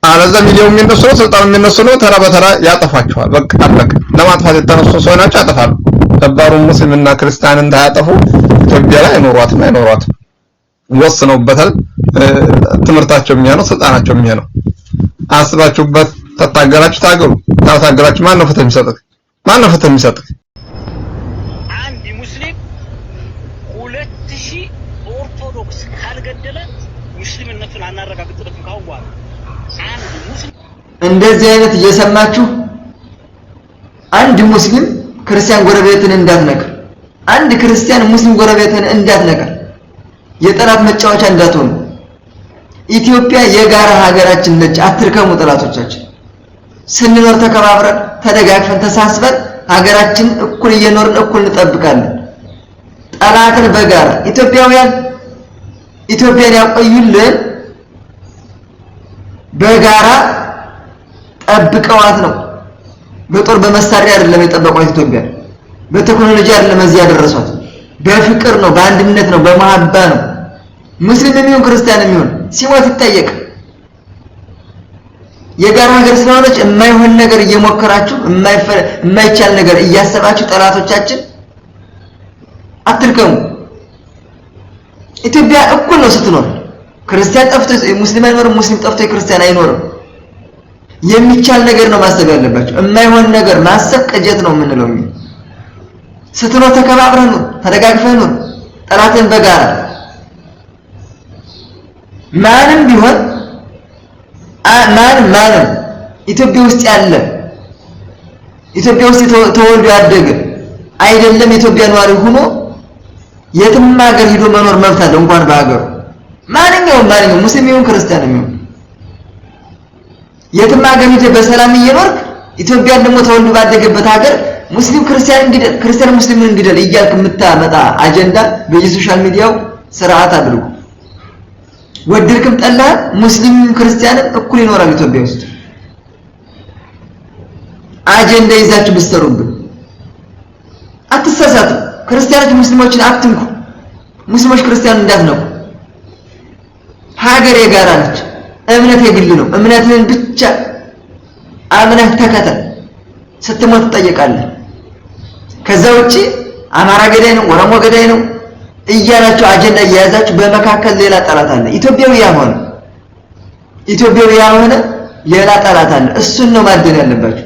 አለዛ ሚዲያው የሚነሱ ነው፣ ስልጣን የሚነሱ ነው። ተራ በተራ ያጠፋቸዋል። በቃ አለቀ። ለማጥፋት የተነሱ ሰው ናቸው፣ ያጠፋሉ። ከባሩ ሙስሊምና ክርስቲያንን እንዳያጠፉ ኢትዮጵያ ላይ አይኖሯትም። ወስነውበታል። ትምህርታቸው የሚያነው ስልጣናቸው የሚያነው አስባችሁበት ተታገላችሁ ታገሉ። ታገላችሁ ማን ነው ፍትህ የሚሰጥህ? አንድ ሙስሊም 2000 ኦርቶዶክስ ካልገደለ ሙስሊምነቱን አናረጋግጥለትም ካሁን በኋላ። አንድ ሙስሊም እንደዚህ አይነት እየሰማችሁ አንድ ሙስሊም ክርስቲያን ጎረቤትን እንዳትነካ፣ አንድ ክርስቲያን ሙስሊም ጎረቤትን እንዳትነካ፣ የጠላት መጫወቻ እንዳትሆኑ። ኢትዮጵያ የጋራ ሀገራችን ነች። አትርከሙ ጠላቶቻችን። ስንኖር ተከባብረን ተደጋግፈን ተሳስበን ሀገራችን እኩል እየኖርን እኩል እንጠብቃለን። ጠላትን በጋራ ኢትዮጵያውያን ኢትዮጵያን ያቆዩልን በጋራ ጠብቀዋት ነው። በጦር በመሳሪያ አይደለም የጠበቋት ኢትዮጵያ። በቴክኖሎጂ አይደለም እዚህ ያደረሷት። በፍቅር ነው፣ በአንድነት ነው፣ በመሐባ ነው። ሙስሊም የሚሆን ክርስቲያን የሚሆን ሲሞት ይጠየቅ። የጋራ ሀገር ስለሆነች የማይሆን ነገር እየሞከራችሁ የማይቻል ነገር እያሰባችሁ ጠላቶቻችን አትርከሙ። ኢትዮጵያ እኩል ነው ስትኖር። ክርስቲያን ጠፍቶ ሙስሊም አይኖርም፣ ሙስሊም ጠፍቶ ክርስቲያን አይኖርም። የሚቻል ነገር ነው ማሰብ ያለባችሁ። የማይሆን ነገር ማሰብ ቅጀት ነው የምንለው። ስትኖር ተከባብረህ ኑር፣ ተደጋግፈህ ኑር። ጠላትን በጋራ ማንም ቢሆን ማንም ኢትዮጵያ ውስጥ ያለ ኢትዮጵያ ውስጥ ተወልዶ ያደገ አይደለም ኢትዮጵያ ነዋሪ ሆኖ የትም ሀገር ሄዶ መኖር መብት አለው። እንኳን በሀገሩ ማንኛውም ሙስሊም ይሁን ክርስቲያን ይሁን የትም ሀገር ሄዶ በሰላም እየኖርክ ኢትዮጵያን ደግሞ ተወልዶ ባደገበት ሀገር ሙስሊም ክርስቲያን እንግደል፣ ክርስቲያን ሙስሊምን እንግደል እያልክ የምታመጣ አጀንዳ በየሶሻል ሚዲያው ስርዓት አድርጉ። ወደድክም ጠላህ ሙስሊም ክርስቲያንም እኩል ይኖራል ኢትዮጵያ ውስጥ። አጀንዳ ይዛችሁ ብትሰሩብን አትሳሳቱ። ክርስቲያኖች ሙስሊሞችን አትንኩ፣ ሙስሊሞች ክርስቲያን እንዳትነኩ። ሀገር የጋራ ነች። እምነት የግል ነው። እምነትህን ብቻ አምነህ ተከተል። ስትሞት ትጠየቃለህ። ከዛ ውጪ አማራ ገዳይ ነው፣ ኦሮሞ ገዳይ ነው እያላችሁ አጀንዳ እየያዛችሁ በመካከል ሌላ ጠላት አለ። ኢትዮጵያዊ ያልሆነ ሌላ ጠላት አለ። እሱን ነው ማደን ያለባችሁ።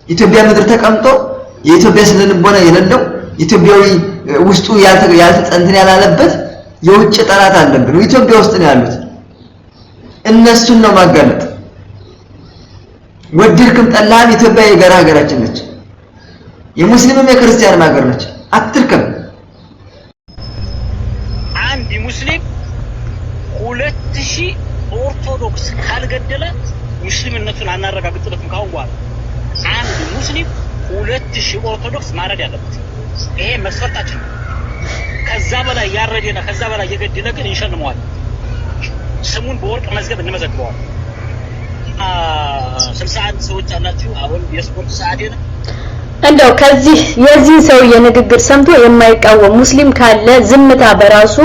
ኢትዮጵያ ምድር ተቀምጦ የኢትዮጵያ ስነልቦና የሌለው ኢትዮጵያዊ ውስጡ ያልተጸንተን ያላለበት የውጭ ጠላት አለብን። ኢትዮጵያ ውስጥ ነው ያሉት። እነሱን ነው ማጋለጥ። ወደድክም ጠላህም ኢትዮጵያ የጋራ ሀገራችን ነች። የሙስሊምም የክርስቲያንም ሀገር ነች። አትርከም። አንድ ሙስሊም 2000 ኦርቶዶክስ ካልገደለ ሙስሊምነቱን አናረጋግጥለትም ካሁን በኋላ። አንድ ሙስሊም 2000 ኦርቶዶክስ ማረድ ያለበት ይሄ መስፈርታችን። ከዛ በላይ ያረደና ከዛ በላይ የገደለ ግን እንሸልመዋል። ስሙን በወርቅ መዝገብ እንመዘግበዋል። 61 ሰዎች አላችሁ። አሁን የስፖርት ሰዓት ነው። እንደው ከዚህ የዚህ ሰውዬ ንግግር ሰምቶ የማይቃወም ሙስሊም ካለ ዝምታ በራሱ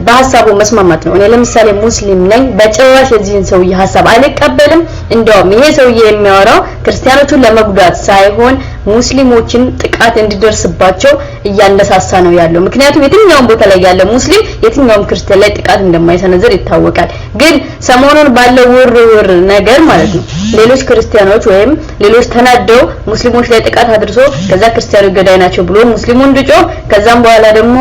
በሐሳቡ መስማማት ነው። እኔ ለምሳሌ ሙስሊም ነኝ፣ በጭራሽ የዚህን ሰውዬ ሐሳብ አልቀበልም። እንደውም ይሄ ሰውዬ የሚያወራው ክርስቲያኖቹን ለመጉዳት ሳይሆን ሙስሊሞችን ጥቃት እንዲደርስባቸው እያነሳሳ ነው ያለው። ምክንያቱም የትኛውም ቦታ ላይ ያለ ሙስሊም የትኛውም ክርስቲያን ላይ ጥቃት እንደማይሰነዝር ይታወቃል። ግን ሰሞኑን ባለው ውርውር ነገር ማለት ነው ሌሎች ክርስቲያኖች ወይም ሌሎች ተናደው ሙስሊሞች ላይ ጥቃት አድርሶ ከዛ ክርስቲያኖች ገዳይ ናቸው ብሎ ሙስሊሙ እንዲጮህ ከዛም በኋላ ደግሞ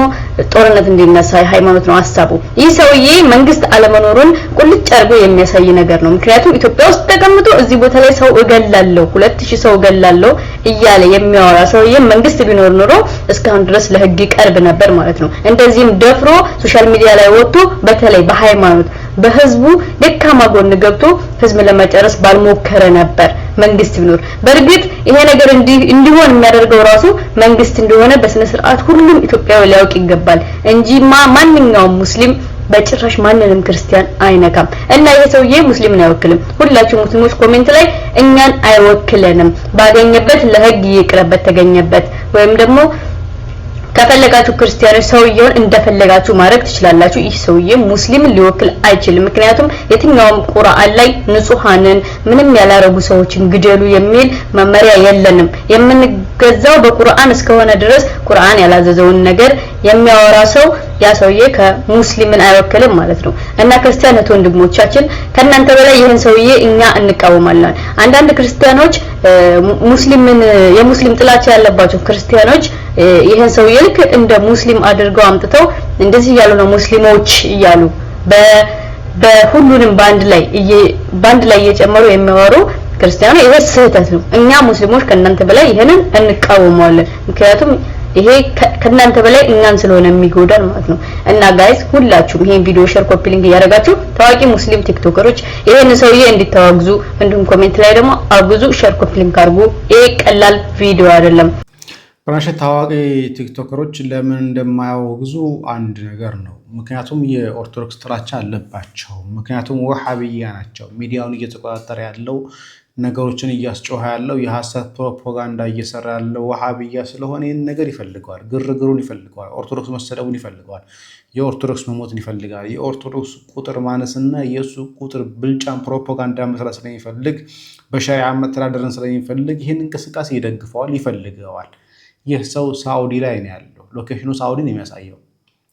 ጦርነት እንዲነሳ ሃይማኖት ነው ሐሳቡ። ይህ ሰውዬ መንግስት አለመኖሩን ቁልጭ አድርጎ የሚያሳይ ነገር ነው። ምክንያቱም ኢትዮጵያ ውስጥ ተቀምጦ እዚህ ቦታ ላይ ሰው እገላለሁ 2000 ሰው እገላለሁ እያለ የሚያወራ ሰውዬ መንግስት ቢኖር ኖሮ እስካሁን ድረስ ለህግ ይቀርብ ነበር ማለት ነው። እንደዚህም ደፍሮ ሶሻል ሚዲያ ላይ ወጥቶ በተለይ በሃይማኖት በህዝቡ ደካማ ጎን ገብቶ ህዝብ ለመጨረስ ባልሞከረ ነበር መንግስት ቢኖር። በእርግጥ ይሄ ነገር እንዲሆን የሚያደርገው ራሱ መንግስት እንደሆነ በስነ ስርዓት ሁሉም ኢትዮጵያዊ ሊያውቅ ይገባል እንጂ ማንኛውም ሙስሊም በጭራሽ ማንንም ክርስቲያን አይነካም። እና ይሄ ሰውዬ ሙስሊምን አይወክልም። ሁላችሁ ሙስሊሞች ኮሜንት ላይ እኛን አይወክለንም ባገኘበት ለህግ ይቅረበት ተገኘበት ወይም ደግሞ ከፈለጋችሁ ክርስቲያኖች ሰውየውን እንደፈለጋችሁ ማድረግ ትችላላችሁ። ይህ ሰውዬ ሙስሊምን ሊወክል አይችልም። ምክንያቱም የትኛውም ቁርአን ላይ ንጹሃንን ምንም ያላረጉ ሰዎችን ግደሉ የሚል መመሪያ የለንም። የምንገዛው በቁርአን እስከሆነ ድረስ ቁርአን ያላዘዘውን ነገር የሚያወራ ሰው ያ ሰውዬ ከሙስሊምን አይወክልም ማለት ነው። እና ክርስቲያን ወንድሞቻችን ከናንተ በላይ ይሄን ሰውዬ እኛ እንቃወማለን። አንዳንድ ክርስቲያኖች ሙስሊምን የሙስሊም ጥላቻ ያለባቸው ክርስቲያኖች ይሄን ሰውዬ ልክ እንደ ሙስሊም አድርገው አምጥተው እንደዚህ ያሉ ነው ሙስሊሞች እያሉ በሁሉንም ባንድ ላይ እየጨመሩ የሚያወሩ ክርስቲያኖች ይሄ ስህተት ነው። እኛ ሙስሊሞች ከናንተ በላይ ይሄንን እንቃወማለን። ምክንያቱም ይሄ ከናንተ በላይ እኛን ስለሆነ የሚጎዳን ማለት ነው። እና ጋይስ ሁላችሁም ይሄን ቪዲዮ ሼር ኮፒ ሊንክ ያደረጋችሁ ታዋቂ ሙስሊም ቲክቶከሮች ይሄን ሰውዬ እንዲታወግዙ እንዲሁም ኮሜንት ላይ ደግሞ አግዙ፣ ሼር ኮፒ ሊንክ አድርጉ። ይሄ ቀላል ቪዲዮ አይደለም። በናሽ ታዋቂ ቲክቶከሮች ለምን እንደማያወግዙ አንድ ነገር ነው። ምክንያቱም የኦርቶዶክስ ጥላቻ አለባቸው። ምክንያቱም ወሃቢያ ናቸው። ሚዲያውን እየተቆጣጠረ ያለው ነገሮችን እያስጮኸ ያለው የሐሰት ፕሮፓጋንዳ እየሰራ ያለው ወሃቢያ ስለሆነ ይህን ነገር ይፈልገዋል። ግርግሩን ይፈልገዋል። ኦርቶዶክስ መሰደቡን ይፈልገዋል። የኦርቶዶክስ መሞትን ይፈልጋል። የኦርቶዶክስ ቁጥር ማነስና የእሱ ቁጥር ብልጫን ፕሮፓጋንዳ መስራት ስለሚፈልግ በሸሪዓ መተዳደርን ስለሚፈልግ ይህን እንቅስቃሴ ይደግፈዋል፣ ይፈልገዋል። ይህ ሰው ሳውዲ ላይ ነው ያለው። ሎኬሽኑ ሳውዲ ነው የሚያሳየው።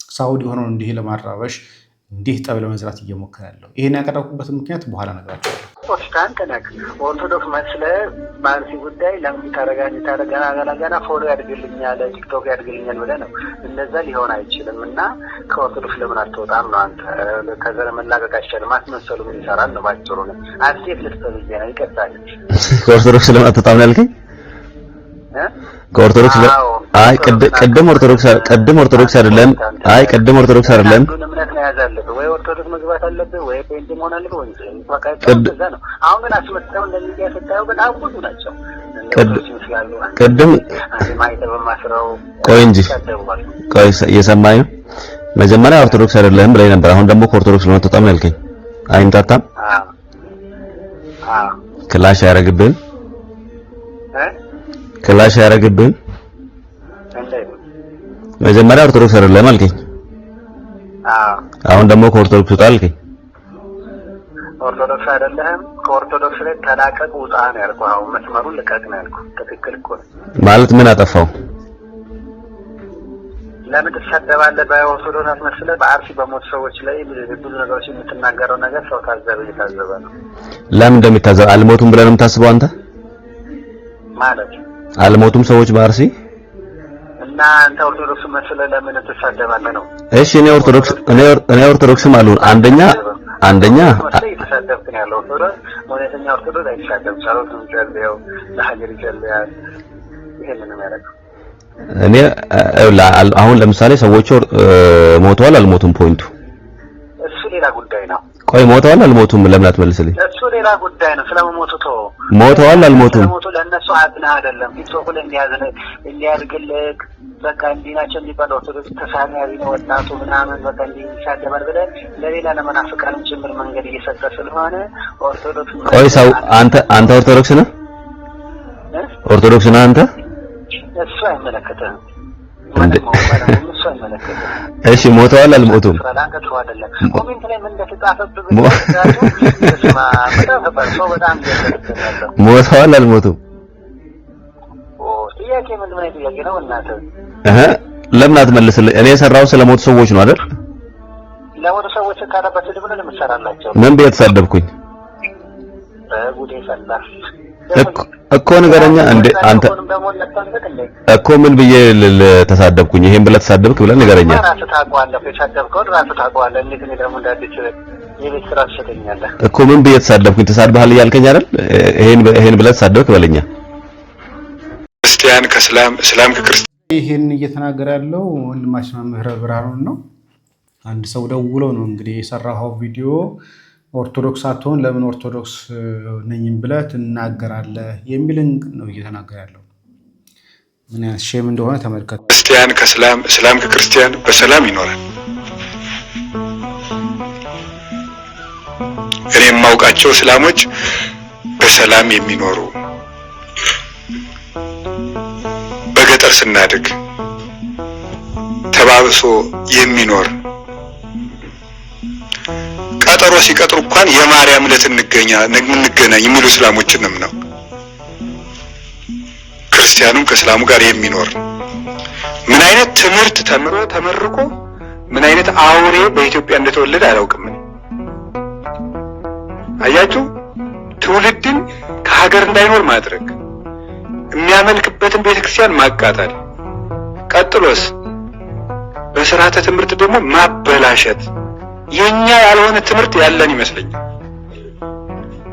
ሳውዲ ሆነው እንዲህ ለማራበሽ እንዲህ ጠብ ለመዝራት እየሞከረ ያለው። ይሄን ያቀረብኩበት ምክንያት በኋላ እነግራችኋለሁ። ፕሮቴስታንት ነክ ኦርቶዶክስ መስለ በአርሲ ጉዳይ ለምን ታረጋና ገና ፎሎ ያድርግልኛል ቲክቶክ ያድርግልኛል ብለህ ነው። እንደዛ ሊሆን አይችልም። እና ከኦርቶዶክስ ለምን አትወጣም ነው አንተ? ከዘር መላቀቅ አይቻልም። አትመሰሉ ምን ይሰራል ነው ባጭሩ ነው። አርሲ ልትፈልግ ነው ይቀጣል። ከኦርቶዶክስ ለምን አትወጣም ያልከኝ? ከኦርቶዶክስ አይ ቅድም ኦርቶዶክስ አይደለም። አይ ቅድም ኦርቶዶክስ አይደለም። እምነት ነው ያዛለህ ወይ ኦርቶዶክስ መግባት አለብህ ወይ ፔንት መሆን አለብህ ወይ እንደዛ ነው። አሁን ግን አስመጣው እንደሚያ ስታየው በጣም ብዙ ናቸው። ቅድም ቆይ እንጂ ቆይ እየሰማኝ ነው። መጀመሪያ ኦርቶዶክስ አይደለም ብለኝ ነበር። አሁን ደግሞ ከኦርቶዶክስ ለምን አትወጣም ያልከኝ? አይምታታም? ክላሽ ያረግብን ክላሽ ያረግብን። መጀመሪያ ኦርቶዶክስ አይደለም አልከኝ። አሁን ደግሞ ከኦርቶዶክስ ውጣ አልከኝ። ኦርቶዶክስ አይደለም ከኦርቶዶክስ ላይ ተላቀቅ ውጣ ነው ያልኩህ። አሁን መስመሩን ልቀቅ ነው ያልኩህ። ትክክል እኮ ማለት ምን አጠፋው? ለምን ተሰደባለህ? በኦርቶዶክስ አስመስለህ በአርሲ በሞት ሰዎች ላይ ብዙ ነገሮች የምትናገረው ነገር ሰው እየታዘበ ነው። ለምን እንደሚታዘብ አልሞቱም ብለህ ነው የምታስበው አንተ? ማለት አልሞቱም ሰዎች በአርሲ እና አንተ ኦርቶዶክስ መስለህ ለምን ተሰደባለህ ነው? እሺ እኔ ኦርቶዶክስም አልሆን አንደኛ እየተሳደብክ ነው ያለው። እውነተኛ ኦርቶዶክስ አይሳደብም። ጸሎቱን ጸልየው ለሀገር ይጸልያል። ይሄንን ነው ያደረገው። እኔ አሁን ለምሳሌ ሰዎች ሞተዋል አልሞቱም ፖይንቱ እሱ ሌላ ጉዳይ ነው። ቆይ ሞተዋል አልሞቱም ለምን አትመልስልኝ? እሱ ሌላ ጉዳይ ነው። ስለመሞቱ ተው። ሞተዋል አልሞቱም ስለሞቱ ለነሱ አድና አይደለም። ቲክቶክ ላይ እንዲያድግልህ በቃ እንዲህ ናቸው የሚባል ኦርቶዶክስ ተሳዳቢ ነው ወጣቱ ምናምን በቃ እንዲህ ይሳደባል ብለህ ለሌላ ለመናፍቃንም ጭምር መንገድ እየሰጠ ስለሆነ ኦርቶዶክስ ቆይ ሰው አንተ ኦርቶዶክስ ነህ? ኦርቶዶክስ ነህ አንተ? እሱ አይመለከትህም። እሺ ሞተዋል አልሞቱም? ኮሜንት ላይ ምን እንደተጻፈብህ ሞተዋል አልሞቱም? ጥያቄ ምንድን ነው? ጥያቄ ነው እናት ለምን አትመልስልኝ? እኔ የሰራው ስለሞቱ ሰዎች ነው አይደል? ለሞቱ ሰዎች ካለበት ልብ ነው የምሰራላቸው። ምን ብዬ ተሳደብኩኝ? በጉዴ ፈላ እኮ ንገረኛ እንዴ አንተ እኮ ምን ብዬ ተሳደብኩኝ? ይሄን ብለህ ተሳደብክ ብለህ ንገረኛ። ራስህ ታውቀዋለህ፣ የሳደብከውን ራስህ ታውቀዋለህ። እንዴት እኔ ደግሞ እንዳዲስ የቤት ስራ ትሰጠኛለህ? እኮ ምን ብዬ ተሳደብኩኝ? ተሳድበሃል እያልከኝ አይደል? ይሄን ብለህ ተሳደብክ በለኛ። ክርስቲያን ከእስላም ከክርስቲያን ይሄን እየተናገረ ያለው ወንድማችን መምህር ብርሃኑ ነው። አንድ ሰው ደውሎ ነው እንግዲህ የሰራው ቪዲዮ ኦርቶዶክስ አትሆን ለምን ኦርቶዶክስ ነኝም ብለህ ትናገራለህ የሚልን ነው እየተናገረ ያለው። ምን አይነት ሼም እንደሆነ ተመልከቱ። ክርስቲያን እስላም ከክርስቲያን በሰላም ይኖራል። እኔ የማውቃቸው እስላሞች በሰላም የሚኖሩ በገጠር ስናድግ ተባብሶ የሚኖር ቀጠሮ ሲቀጥሩ እንኳን የማርያም ዕለት እንገናኝ የሚሉ እስላሞችንም ነው። ክርስቲያኑም ከእስላሙ ጋር የሚኖር ምን አይነት ትምህርት ተመርቆ ምን አይነት አውሬ በኢትዮጵያ እንደተወለደ አላውቅም። አያችሁ፣ ትውልድን ከሀገር እንዳይኖር ማድረግ፣ የሚያመልክበትን ቤተክርስቲያን ማቃጠል፣ ቀጥሎስ በስርዓተ ትምህርት ደግሞ ማበላሸት። የኛ ያልሆነ ትምህርት ያለን ይመስለኛል።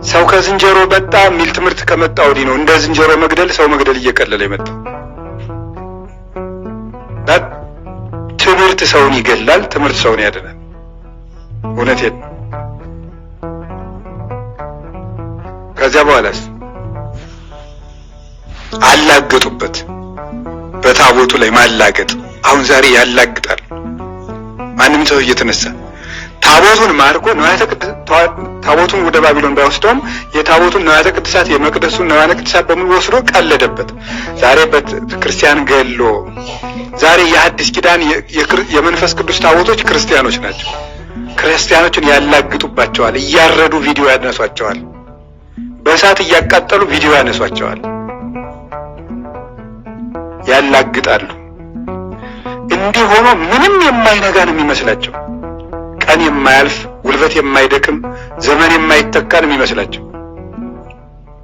ሰው ከዝንጀሮ በጣ የሚል ትምህርት ከመጣ ወዲህ ነው እንደ ዝንጀሮ መግደል ሰው መግደል እየቀለለ የመጣው። ትምህርት ሰውን ይገላል፣ ትምህርት ሰውን ያድናል። እውነቴን ነው። ከዚያ በኋላስ አላገጡበት፣ በታቦቱ ላይ ማላገጥ። አሁን ዛሬ ያላግጣል ማንም ሰው እየተነሳ ታቦቱን ማርኮ ታቦቱን ወደ ባቢሎን ባይወስደውም የታቦቱን ንዋያተ ቅድሳት የመቅደሱን ንዋያተ ቅድሳት በሙሉ ወስዶ ቀለደበት። ዛሬ በክርስቲያን ገሎ ዛሬ የሐዲስ ኪዳን የመንፈስ ቅዱስ ታቦቶች ክርስቲያኖች ናቸው። ክርስቲያኖችን ያላግጡባቸዋል፣ እያረዱ ቪዲዮ ያነሷቸዋል፣ በእሳት እያቃጠሉ ቪዲዮ ያነሷቸዋል፣ ያላግጣሉ። እንዲህ ሆኖ ምንም የማይነጋ ነው የሚመስላቸው። ቀን የማያልፍ ጉልበት የማይደክም ዘመን የማይተካ ነው የሚመስላቸው።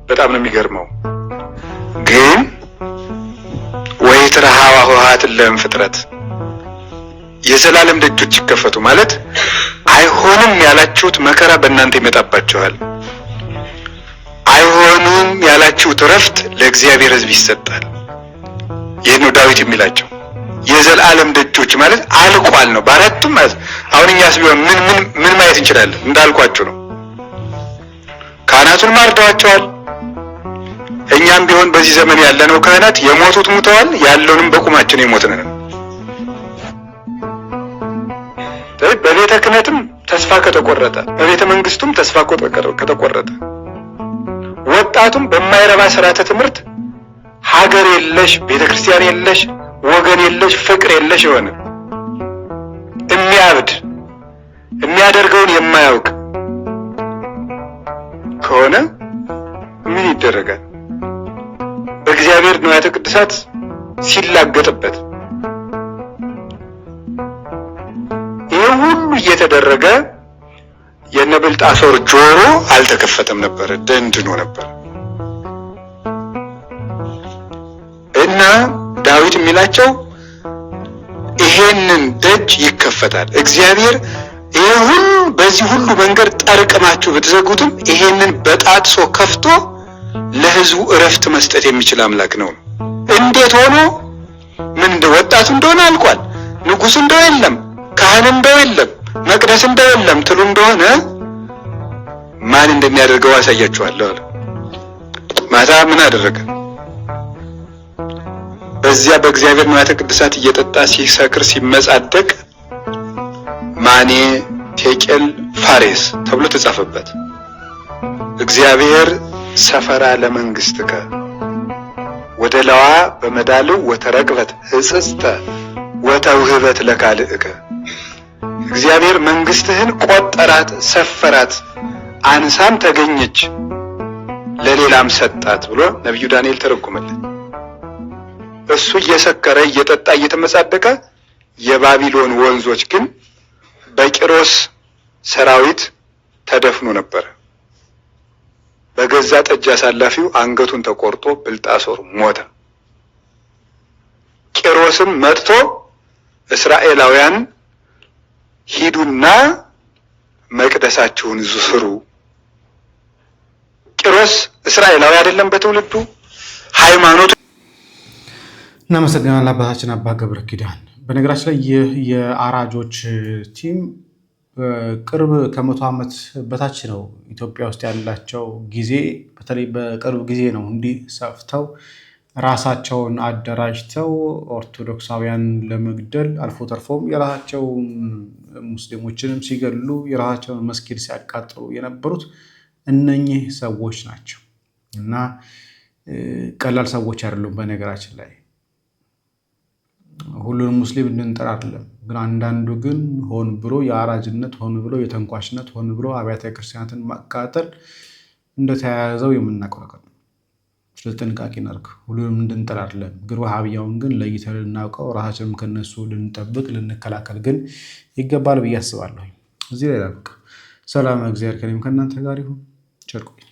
በጣም ነው የሚገርመው። ግን ወይ ተረሃዋ ሆሃት ለፍጥረት የዘላለም ደጆች ይከፈቱ ማለት አይሆንም ያላችሁት መከራ በእናንተ ይመጣባችኋል። አይሆንም ያላችሁት ረፍት ለእግዚአብሔር ሕዝብ ይሰጣል። ይሄን ነው ዳዊት የሚላቸው። የዘላለም ደጆች ማለት አልቋል ነው በአራቱም ማለት። አሁን እኛስ ቢሆን ምን ማየት እንችላለን? እንዳልኳችሁ ነው። ካህናቱን ማርደዋቸዋል። እኛም ቢሆን በዚህ ዘመን ያለነው ካህናት የሞቱት ሙተዋል፣ ያለውንም በቁማችን የሞትን ነን። በቤተ ክህነትም ተስፋ ከተቆረጠ፣ በቤተ መንግስቱም ተስፋ ከተቆረጠ፣ ወጣቱም በማይረባ ስርዓተ ትምህርት ሀገር የለሽ ቤተክርስቲያን የለሽ ወገን የለሽ ፍቅር የለሽ የሆነ የሚያብድ የሚያደርገውን የማያውቅ ከሆነ ምን ይደረጋል? በእግዚአብሔር ንዋያተ ቅድሳት ሲላገጥበት ይህ ሁሉ እየተደረገ የነብልጣሶር ጆሮ አልተከፈተም ነበር፣ ደንድኖ ነበር። እና ዳዊት የሚላቸው ይሄንን ደጅ ይከፈታል። እግዚአብሔር ይሄ ሁሉ በዚህ ሁሉ መንገድ ጠርቅማችሁ ብትዘጉትም ይሄንን በጣጥሶ ከፍቶ ለሕዝቡ እረፍት መስጠት የሚችል አምላክ ነው። እንዴት ሆኖ ምን እንደ ወጣቱ እንደሆነ አልቋል፣ ንጉሥ እንደው የለም፣ ካህን እንደው የለም፣ መቅደስ እንደው የለም ትሉ እንደሆነ ማን እንደሚያደርገው አሳያችኋለሁ አለ። ማታ ምን አደረገ? በዚያ በእግዚአብሔር ንዋያተ ቅድሳት እየጠጣ ሲሰክር ሲመጻደቅ ማኔ ቴቄል ፋሬስ ተብሎ ተጻፈበት። እግዚአብሔር ሰፈራ ለመንግስትከ ወደለዋ በመዳልው ወተረግበት ህጽጽተ ወተውህበት ለካልእከ። እግዚአብሔር መንግስትህን ቆጠራት፣ ሰፈራት፣ አንሳም ተገኘች፣ ለሌላም ሰጣት ብሎ ነብዩ ዳንኤል ተረጎመለት። እሱ እየሰከረ እየጠጣ እየተመጻደቀ የባቢሎን ወንዞች ግን በቂሮስ ሰራዊት ተደፍኖ ነበር። በገዛ ጠጅ አሳላፊው አንገቱን ተቆርጦ ብልጣሶር ሞተ። ቂሮስም መጥቶ እስራኤላውያን ሂዱና መቅደሳችሁን ስሩ። ቂሮስ እስራኤላዊ አይደለም በትውልዱ ሃይማኖት። እናመሰግናለን አባታችን አባ ገብረ ኪዳን። በነገራችን ላይ ይህ የአራጆች ቲም ቅርብ ከ100 ዓመት በታች ነው ኢትዮጵያ ውስጥ ያላቸው ጊዜ። በተለይ በቅርብ ጊዜ ነው እንዲህ ሰፍተው ራሳቸውን አደራጅተው ኦርቶዶክሳውያን ለመግደል አልፎ ተርፎም የራሳቸው ሙስሊሞችንም ሲገሉ የራሳቸውን መስጊድ ሲያቃጥሉ የነበሩት እነኚህ ሰዎች ናቸው እና ቀላል ሰዎች አይደሉም። በነገራችን ላይ ሁሉንም ሙስሊም እንድንጠራ አይደለም፣ ግን አንዳንዱ ግን ሆን ብሎ የአራጅነት፣ ሆን ብሎ የተንኳሽነት፣ ሆን ብሎ አብያተ ክርስቲያናትን ማቃጠል እንደተያያዘው የምናውቀው ነገር ነው። ስለዚህ ጥንቃቄ እናድርግ። ሁሉንም እንድንጠራ አይደለም፣ ግን ወሃቢያውን ግን ለይተን ልናውቀው፣ ራሳችንም ከነሱ ልንጠብቅ ልንከላከል ግን ይገባል ብዬ አስባለሁ። እዚህ ላይ ላብቃ። ሰላም እግዚአብሔር ከእኔም ከእናንተ ጋር ይሁን። ቸር ቆዩ።